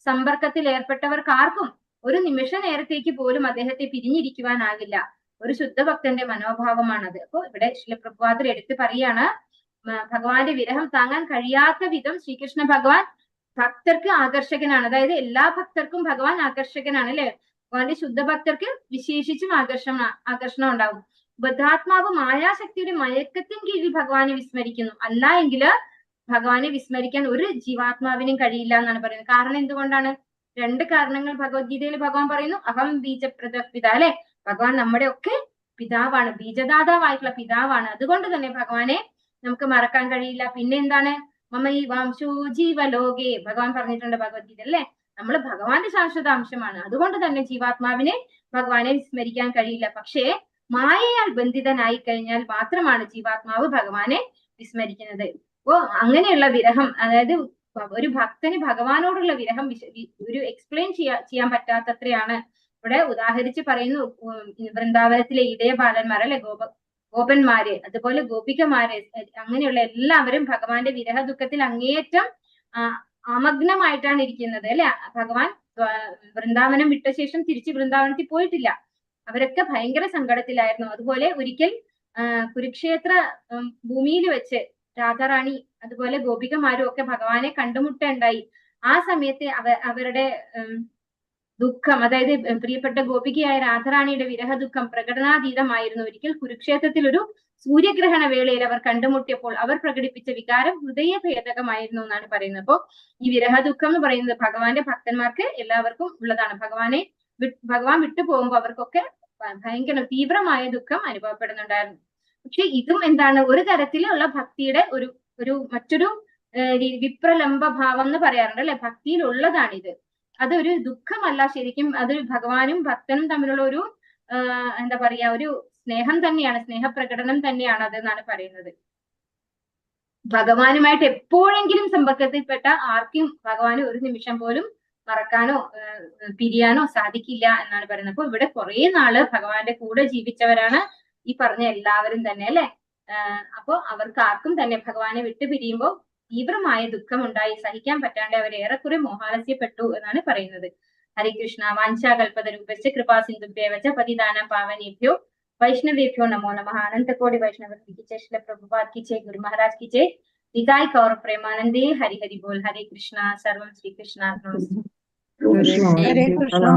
സമ്പർക്കത്തിൽ ഏർപ്പെട്ടവർക്കാർക്കും ഒരു നിമിഷ നേരത്തേക്ക് പോലും അദ്ദേഹത്തെ പിരിഞ്ഞിരിക്കുവാനാകില്ല. ഒരു ശുദ്ധഭക്തന്റെ മനോഭാവമാണത്. അപ്പൊ ഇവിടെ ശ്രീ പ്രഭുപാദർ എടുത്ത് പറയാണ്, ഭഗവാന്റെ വിരഹം താങ്ങാൻ കഴിയാത്ത വിധം ശ്രീകൃഷ്ണ ഭഗവാൻ ഭക്തർക്ക് ആകർഷകനാണ്. അതായത് എല്ലാ ഭക്തർക്കും ഭഗവാൻ ആകർഷകനാണ് അല്ലെ. ഭഗവാന്റെ ശുദ്ധഭക്തർക്ക് വിശേഷിച്ചും ആകർഷണം ഉണ്ടാവും. ബദ്ധാത്മാവ് മായാശക്തിയുടെ മയക്കത്തിൻ കീഴിൽ ഭഗവാനെ വിസ്മരിക്കുന്നു. അല്ല എങ്കില് ഭഗവാനെ വിസ്മരിക്കാൻ ഒരു ജീവാത്മാവിനും കഴിയില്ല എന്നാണ് പറയുന്നത്. കാരണം എന്തുകൊണ്ടാണ്? രണ്ട് കാരണങ്ങൾ ഭഗവത്ഗീതയിൽ ഭഗവാൻ പറയുന്നു. അഹം ബീജപ്രദ പിത അല്ലെ. ഭഗവാൻ നമ്മുടെ ഒക്കെ പിതാവാണ്, ബീജദാതാവായിട്ടുള്ള പിതാവാണ്. അതുകൊണ്ട് തന്നെ ഭഗവാനെ നമുക്ക് മറക്കാൻ കഴിയില്ല. പിന്നെ എന്താണ്? മമ ഈ വാംശോ ജീവലോകേ ഭഗവാൻ പറഞ്ഞിട്ടുണ്ട് ഭഗവത്ഗീത അല്ലെ. നമ്മൾ ഭഗവാന്റെ ശാശ്വത അംശമാണ്. അതുകൊണ്ട് തന്നെ ജീവാത്മാവിനെ ഭഗവാനെ വിസ്മരിക്കാൻ കഴിയില്ല. പക്ഷേ മായയാൽ ബന്ധിതനായി കഴിഞ്ഞാൽ മാത്രമാണ് ജീവാത്മാവ് ഭഗവാനെ വിസ്മരിക്കുന്നത്. അപ്പോ അങ്ങനെയുള്ള വിരഹം, അതായത് ഒരു ഭക്തന് ഭഗവാനോടുള്ള വിരഹം ഒരു എക്സ്പ്ലെയിൻ ചെയ്യാൻ പറ്റാത്തത്രയാണ്. ഇവിടെ ഉദാഹരിച്ച് പറയുന്നു, വൃന്ദാവനത്തിലെ ഇടയബാലന്മാർ അല്ലെ, ഗോപന്മാര്, അതുപോലെ ഗോപികമാര്, അങ്ങനെയുള്ള എല്ലാവരും ഭഗവാന്റെ വിരഹ ദുഃഖത്തിൽ അങ്ങേയറ്റം അമഗ്നമായിട്ടാണ് ഇരിക്കുന്നത് അല്ലെ. ഭഗവാൻ വൃന്ദാവനം വിട്ട ശേഷം തിരിച്ച് വൃന്ദാവനത്തിൽ പോയിട്ടില്ല. അവരൊക്കെ ഭയങ്കര സങ്കടത്തിലായിരുന്നു. അതുപോലെ ഒരിക്കൽ കുരുക്ഷേത്ര ഭൂമിയിൽ വെച്ച് രാധാറാണി അതുപോലെ ഗോപികമാരും ഒക്കെ ഭഗവാനെ കണ്ടുമുട്ടുണ്ടായി. ആ സമയത്ത് അവരുടെ ദുഃഖം, അതായത് പ്രിയപ്പെട്ട ഗോപികയായ രാധാറാണിയുടെ വിരഹ ദുഃഖം പ്രകടനാതീതമായിരുന്നു. ഒരിക്കൽ കുരുക്ഷേത്രത്തിൽ ഒരു സൂര്യഗ്രഹണ വേളയിൽ അവർ കണ്ടുമുട്ടിയപ്പോൾ അവർ പ്രകടിപ്പിച്ച വികാരം ഹൃദയഭേദകമായിരുന്നു എന്നാണ് പറയുന്നത്. അപ്പോ ഈ വിരഹ ദുഃഖം എന്ന് പറയുന്നത് ഭഗവാന്റെ ഭക്തന്മാർക്ക് എല്ലാവർക്കും ഉള്ളതാണ്. ഭഗവാൻ വിട്ടുപോകുമ്പോൾ അവർക്കൊക്കെ ഭയങ്കര തീവ്രമായ ദുഃഖം അനുഭവപ്പെടുന്നുണ്ടായിരുന്നു. പക്ഷെ ഇതും എന്താണ്? ഒരു തരത്തിലുള്ള ഭക്തിയുടെ മറ്റൊരു വിപ്രലംബ ഭാവം എന്ന് പറയാറുണ്ട് അല്ലെ. ഭക്തിയിലുള്ളതാണിത്. അതൊരു ദുഃഖമല്ല, ശരിക്കും അതൊരു ഭഗവാനും ഭക്തനും തമ്മിലുള്ള ഒരു എന്താ പറയാ, ഒരു സ്നേഹം തന്നെയാണ്, സ്നേഹപ്രകടനം തന്നെയാണ് അത് എന്നാണ് പറയുന്നത്. ഭഗവാനുമായിട്ട് എപ്പോഴെങ്കിലും സമ്പർക്കത്തിൽപ്പെട്ട ആർക്കും ഭഗവാന് ഒരു നിമിഷം പോലും മറക്കാനോ പിരിയാനോ സാധിക്കില്ല എന്നാണ് പറയുന്നത്. അപ്പൊ ഇവിടെ കുറെ നാള് ഭഗവാന്റെ കൂടെ ജീവിച്ചവരാണ് ഈ പറഞ്ഞ എല്ലാവരും തന്നെ അല്ലെ. അപ്പോ അവർക്ക് ആർക്കും തന്നെ ഭഗവാനെ വിട്ടുപിരിയുമ്പോൾ തീവ്രമായ ദുഃഖം ഉണ്ടായി, സഹിക്കാൻ പറ്റാണ്ട് അവർ ഏറെക്കുറെ മോഹാലസ്യപ്പെട്ടു എന്നാണ് പറയുന്നത്. ഹരേ കൃഷ്ണ. വാഞ്ചാകൽപതരൂപശ്ച കൃപാ സിന്ധുഭ്യേവച പതിതാനാം പാവനേഭ്യോ വൈഷ്ണവേഭ്യോ നമോ നമഃ. അനന്തകോടി വൈഷ്ണവ ശില പ്രഭുപാദ് की जय, गुरु महाराज की जय, निताय गौर प्रेमानंदे, हरि हरि बोल. हरे कृष्णा. सर्वम श्री कृष्णार्पणमस्तु. हरे कृष्ण.